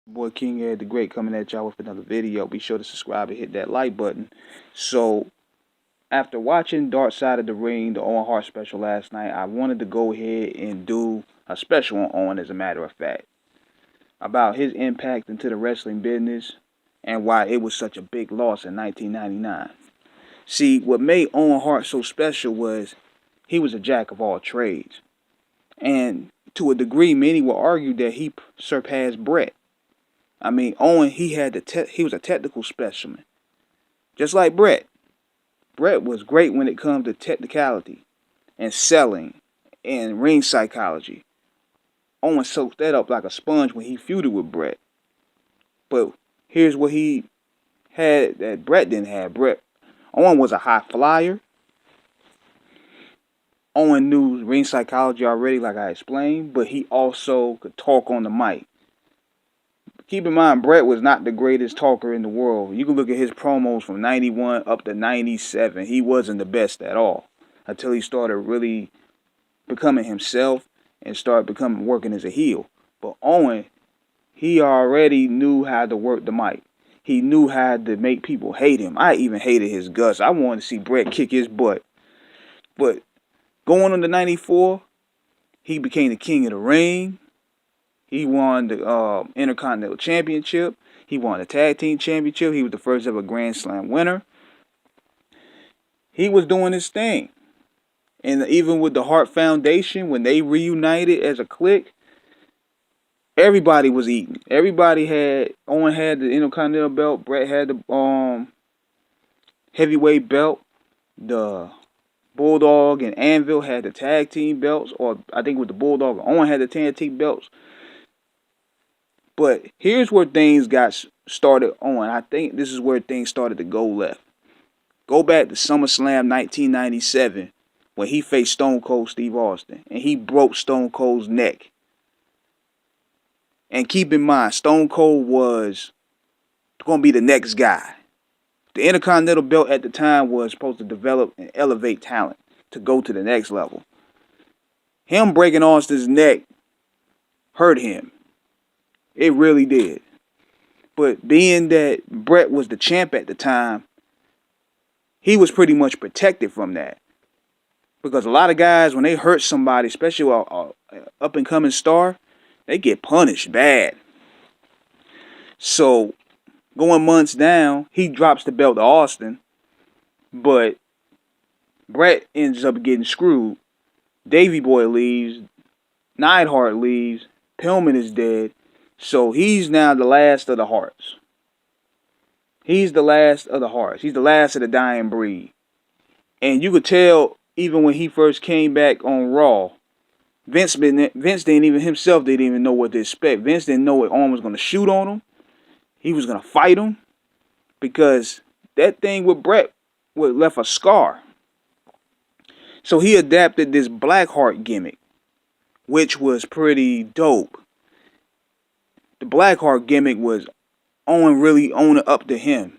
Boy King Ed the Great coming at y'all with another video. Be sure to subscribe and hit that like button. So, after watching Dark Side of the Ring, the Owen Hart special last night, I wanted to go ahead and do a special on Owen, as a matter of fact, about his impact into the wrestling business and why it was such a big loss in 1999. See, what made Owen Hart so special was he was a jack of all trades. And to a degree, many will argue that he surpassed Bret. I mean, Owen, he was a technical specimen, just like Bret. Bret was great when it comes to technicality and selling and ring psychology. Owen soaked that up like a sponge when he feuded with Bret. But here's what he had that Bret didn't have. Owen was a high flyer. Owen knew ring psychology already, like I explained, but he also could talk on the mic. Keep in mind, Bret was not the greatest talker in the world. You can look at his promos from 91 up to 97. He wasn't the best at all until he started really becoming himself and started becoming working as a heel. But Owen, he already knew how to work the mic. He knew how to make people hate him. I even hated his guts. I wanted to see Bret kick his butt. But going on to 94, he became the king of the ring. He won the Intercontinental Championship. He won the Tag Team Championship. He was the first ever Grand Slam winner. He was doing his thing. And even with the Hart Foundation, when they reunited as a clique, everybody was eating. Owen had the Intercontinental belt. Bret had the heavyweight belt. The Bulldog and Anvil had the tag team belts. Or I think with the Bulldog, Owen had the tag team belts. But here's where things got started on. I think this is where things started to go left. Go back to SummerSlam 1997 when he faced Stone Cold Steve Austin and he broke Stone Cold's neck. And keep in mind, Stone Cold was going to be the next guy. The Intercontinental belt at the time was supposed to develop and elevate talent to go to the next level. Him breaking Austin's neck hurt him. It really did. But being that Bret was the champ at the time, he was pretty much protected from that. Because a lot of guys, when they hurt somebody, especially a up-and-coming star, they get punished bad. So, going months down, he drops the belt to Austin, but Bret ends up getting screwed. Davey Boy leaves, Neidhart leaves, Pillman is dead, so he's now the last of the Harts. He's the last of the Harts. He's the last of the dying breed. And you could tell, even when he first came back on Raw, Vince didn't even know what to expect. Vince didn't know if Owen was going to shoot on him. He was going to fight him. Because that thing with Bret left a scar. So he adapted this Blackheart gimmick, which was pretty dope. The Blackheart gimmick was Owen really owning up to him.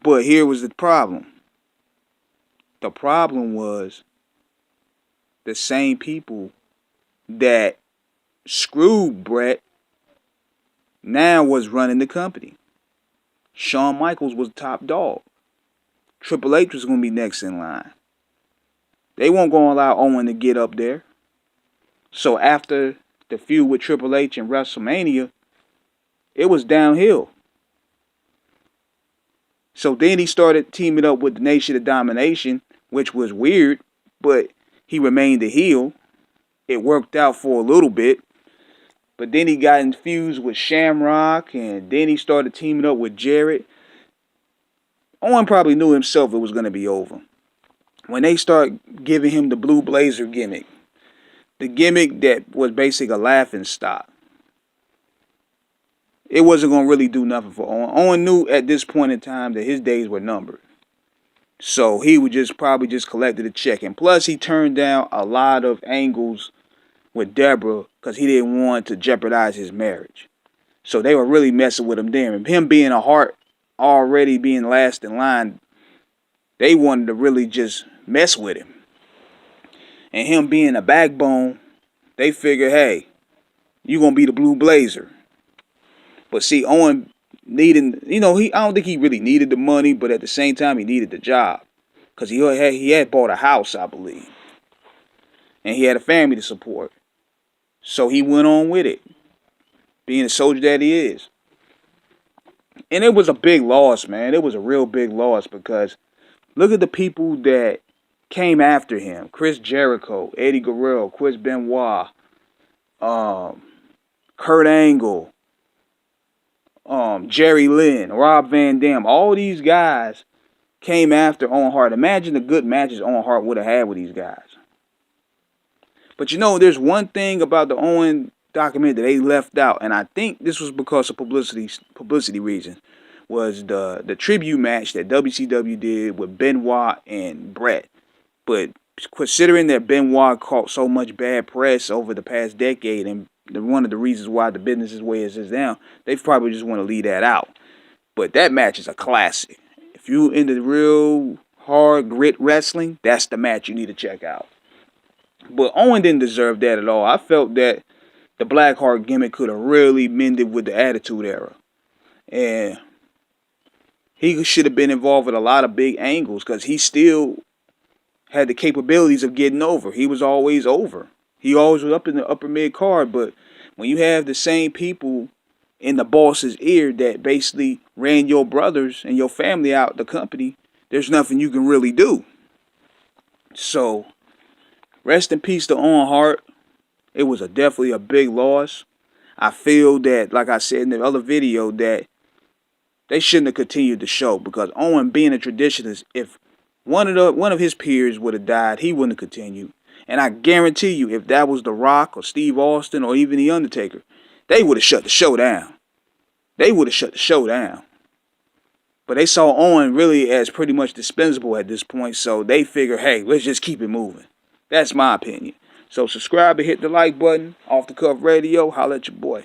But here was the problem. The problem was the same people that screwed Bret now was running the company. Shawn Michaels was the top dog. Triple H was going to be next in line. They weren't going to allow Owen to get up there. So after the feud with Triple H in WrestleMania, it was downhill. So then he started teaming up with the Nation of Domination, which was weird, but he remained a heel. It worked out for a little bit. But then he got infused with Shamrock, and then he started teaming up with Jarrett. Owen probably knew himself it was going to be over. When they start giving him the Blue Blazer gimmick, the gimmick that was basically a laughing stock, it wasn't going to really do nothing for Owen. Owen knew at this point in time that his days were numbered. So he would probably just collected a check. And plus he turned down a lot of angles with Deborah because he didn't want to jeopardize his marriage. So they were really messing with him there. And him being a Hart, already being last in line, they wanted to really just mess with him. And him being a backbone, they figured, hey, you're gonna be the blue blazer. But see, Owen needing, I don't think he really needed the money, but at the same time, he needed the job because he had bought a house, I believe, and he had a family to support. So he went on with it, being the soldier that he is. And it was a big loss, man. It was a real big loss because look at the people that came after him: Chris Jericho, Eddie Guerrero, Chris Benoit, um, Kurt Angle, Jerry Lynn, Rob Van Dam. All these guys came after Owen Hart. Imagine the good matches Owen Hart would have had with these guys. But there's one thing about the Owen document that they left out, and I think this was because of publicity reasons, was the tribute match that WCW did with Benoit and Bret. But considering that Benoit caught so much bad press over the past decade, and one of the reasons why the business is where it is now, they probably just want to leave that out. But that match is a classic. If you into real hard grit wrestling, that's the match you need to check out. But Owen didn't deserve that at all. I felt that the Blackheart gimmick could have really mended with the Attitude Era. And he should have been involved with a lot of big angles because he still had the capabilities of getting over. He was always over. He always was up in the upper mid card, but when you have the same people in the boss's ear that basically ran your brothers and your family out the company, there's nothing you can really do. So, rest in peace to Owen Hart. It was definitely a big loss. I feel that, like I said in the other video, that they shouldn't have continued the show because Owen, being a traditionalist, if one of his peers would have died, he wouldn't have continued. And I guarantee you, if that was The Rock or Steve Austin or even The Undertaker, they would have shut the show down. But they saw Owen really as pretty much dispensable at this point, so they figure, hey, let's just keep it moving. That's my opinion. So subscribe and hit the like button. Off the Cuff Radio. Holla at your boy.